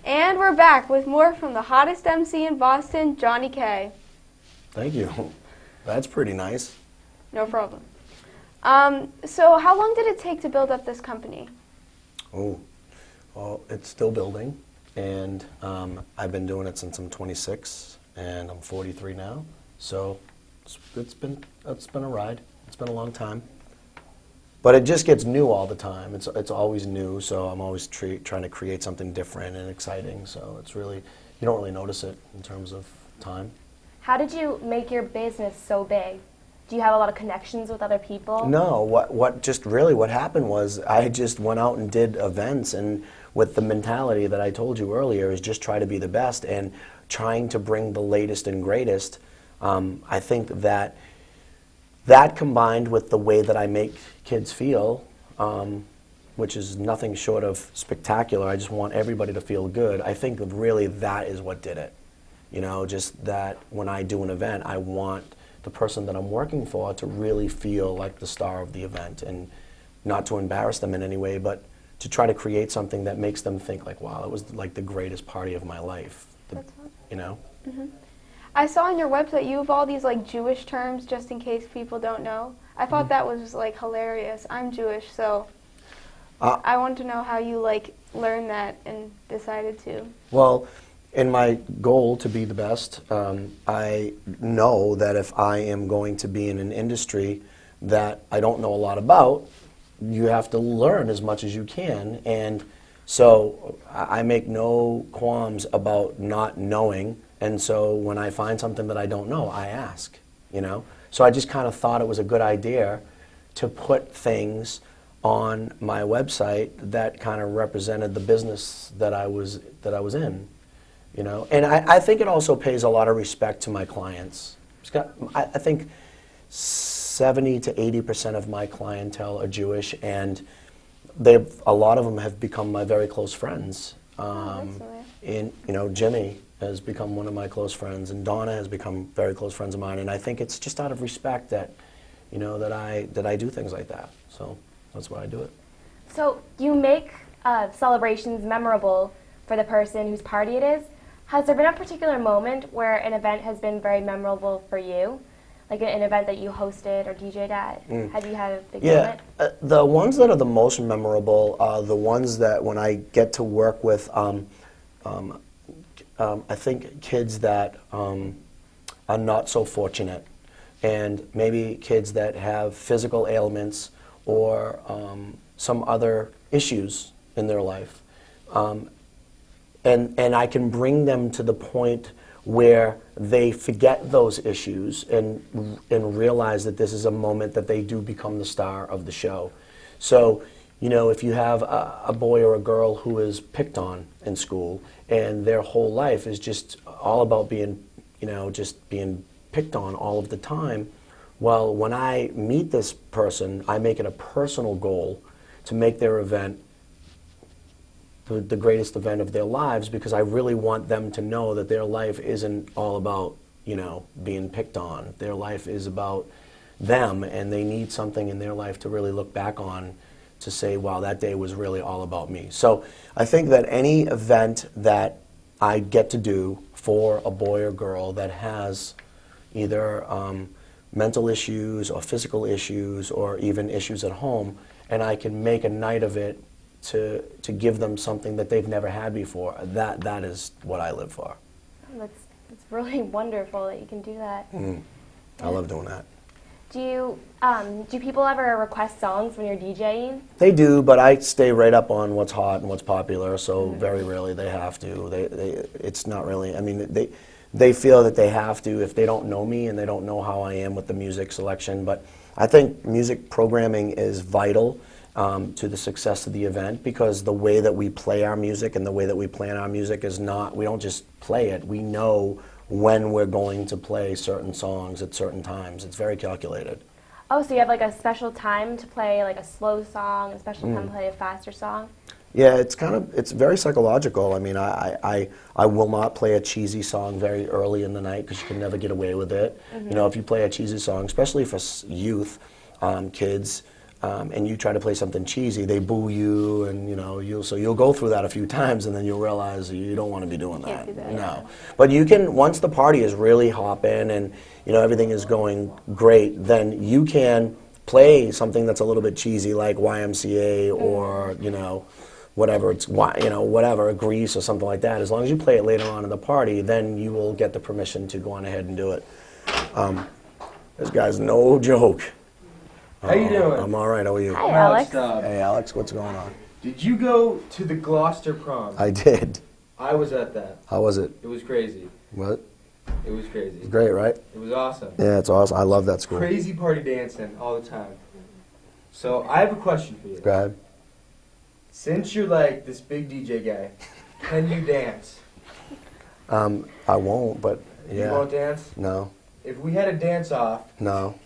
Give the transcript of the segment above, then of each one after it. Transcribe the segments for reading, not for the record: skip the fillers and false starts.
And we're back with more from the hottest MC in Boston, Johnny K. Thank you. That's pretty nice. No problem. So how long did it take to build up this company? Oh, well, it's still building, and I've been doing it since I'm 26, and I'm 43 now. So it's been a ride. It's been a long time. But it just gets new all the time. It's always new, so I'm always trying to create something different and exciting. So it's really, you don't really notice it in terms of time. How did you make your business so big? Do you have a lot of connections with other people? No, what happened was I just went out and did events, and with the mentality that I told you earlier is just try to be the best and trying to bring the latest and greatest. I think that combined with the way that I make kids feel, which is nothing short of spectacular, I just want everybody to feel good. I think really that is what did it. You know, just that when I do an event, I want the person that I'm working for to really feel like the star of the event, and not to embarrass them in any way, but to try to create something that makes them think like, wow, it was like the greatest party of my life. That's awesome. You know? Mm-hmm. I saw on your website you have all these like Jewish terms just in case people don't know. I thought that was like hilarious. I'm Jewish, so I want to know how you like learned that and decided to. Well, in my goal to be the best, I know that if I am going to be in an industry that I don't know a lot about, you have to learn as much as you can. And so I make no qualms about not knowing. And so when I find something that I don't know, I ask, you know. So I just kind of thought it was a good idea to put things on my website that kind of represented the business that I was in. You know, and I think it also pays a lot of respect to my clients. I think 70 to 80% of my clientele are Jewish, and a lot of them have become my very close friends. Jimmy has become one of my close friends, and Donna has become very close friends of mine. And I think it's just out of respect that, you know, that I do things like that. So that's why I do it. So you make celebrations memorable for the person whose party it is. Has there been a particular moment where an event has been very memorable for you? Like an event that you hosted or DJ'd at? Have you had a big moment? The ones that are the most memorable are the ones that when I get to work with, I think kids that are not so fortunate, and maybe kids that have physical ailments or some other issues in their life. And I can bring them to the point where they forget those issues and realize that this is a moment that they do become the star of the show. So, you know, if you have a boy or a girl who is picked on in school and their whole life is just all about being, you know, just being picked on all of the time, well, when I meet this person, I make it a personal goal to make their event the greatest event of their lives, because I really want them to know that their life isn't all about, you know, being picked on. Their life is about them, and they need something in their life to really look back on to say, wow, that day was really all about me. So I think that any event that I get to do for a boy or girl that has either mental issues or physical issues or even issues at home, and I can make a night of it to give them something that they've never had before, that is what I live for. That's really wonderful that you can do that. I love doing that. Do people ever request songs when you're DJing? They do, but I stay right up on what's hot and what's popular, so very rarely they have to. It's not really, I mean, they feel that they have to if they don't know me and they don't know how I am with the music selection, but I think music programming is vital to the success of the event, because the way that we play our music and the way that we plan our music is not, we don't just play it, we know when we're going to play certain songs at certain times. It's very calculated. Oh, so you have like a special time to play like a slow song, a special time to play a faster song? Yeah, it's very psychological. I mean, I will not play a cheesy song very early in the night because you can never get away with it. You know, if you play a cheesy song, especially for youth, kids, and you try to play something cheesy, they boo you, and you'll go through that a few times, and then you'll realize you don't want to be doing that. Can't do that. No, but you can, once the party is really hopping and everything is going great, then you can play something that's a little bit cheesy, like YMCA or whatever whatever, Grease or something like that. As long as you play it later on in the party, then you will get the permission to go on ahead and do it. This guy's no joke. How you doing? I'm all right. How are you? Hi, Alex. Hey, Alex. What's going on? Did you go to the Gloucester prom? I did. I was at that. How was it? It was crazy. What? It was crazy. Great, right? It was awesome. Yeah, it's awesome. I love that school. Crazy party dancing all the time. So I have a question for you. Go ahead. Since you're like this big DJ guy, can you dance? I won't, but yeah. You won't dance? No. If we had a dance off No.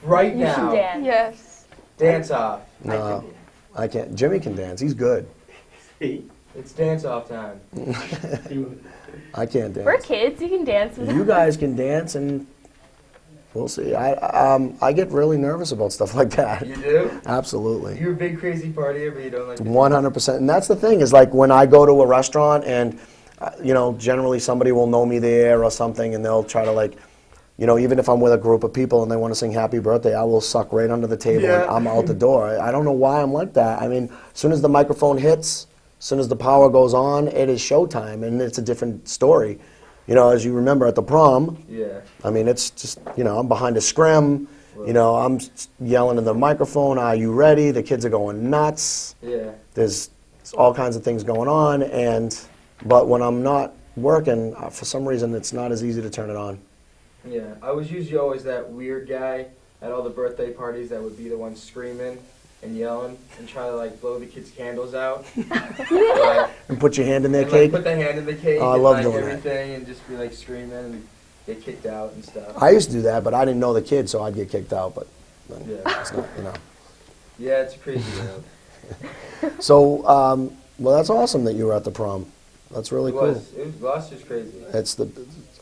right You should now, dance. Yes. dance off. No. I can't. Jimmy can dance. He's good. It's dance off time. I can't dance. We're kids. You can dance with You us. guys can dance, and we'll see. I get really nervous about stuff like that. You do? Absolutely. You're a big crazy partier, but you don't like to 100%. And that's the thing, is like when I go to a restaurant and, generally somebody will know me there or something, and they'll try to like, even if I'm with a group of people and they want to sing happy birthday, I will suck right under the table and Yeah. I'm out the door. I don't know why I'm like that. I mean, as soon as the microphone hits, as soon as the power goes on, it is showtime, and it's a different story. As you remember at the prom, Yeah. I mean, it's just, I'm behind a scrim, I'm yelling in the microphone, are you ready? The kids are going nuts. Yeah. There's all kinds of things going on, but when I'm not working, for some reason, it's not as easy to turn it on. Yeah, I was usually always that weird guy at all the birthday parties that would be the one screaming and yelling and try to like blow the kids' candles out. Like, And put your hand in their and, cake. Like, put the hand in the cake Oh, I and love like doing that. everything and just be like screaming and get kicked out and stuff. I used to do that, but I didn't know the kids, so I'd get kicked out. But Yeah. it's not, Yeah, it's crazy though. So, well, that's awesome that you were at the prom. That's really cool. It was Gloucester's crazy.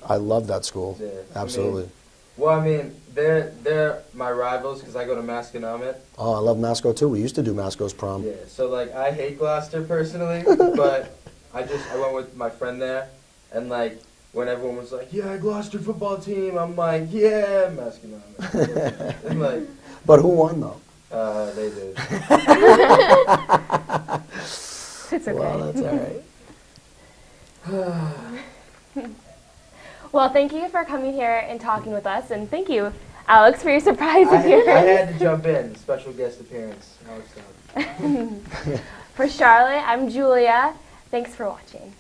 I love that school. Yeah, Absolutely. Well, I mean, they're my rivals because I go to Masconomet. Oh, I love Masco too. We used to do Masco's prom. Yeah, so like I hate Gloucester personally, but I went with my friend there, and like when everyone was like, "Yeah, Gloucester football team," I'm like, "Yeah, Masconomet." And like, But who won though? they did. It's okay. Well, that's all right. Well, thank you for coming here and talking with us, and thank you, Alex, for your surprise I appearance. had to jump in, special guest appearance. Alex For Charlotte, I'm Julia. Thanks for watching.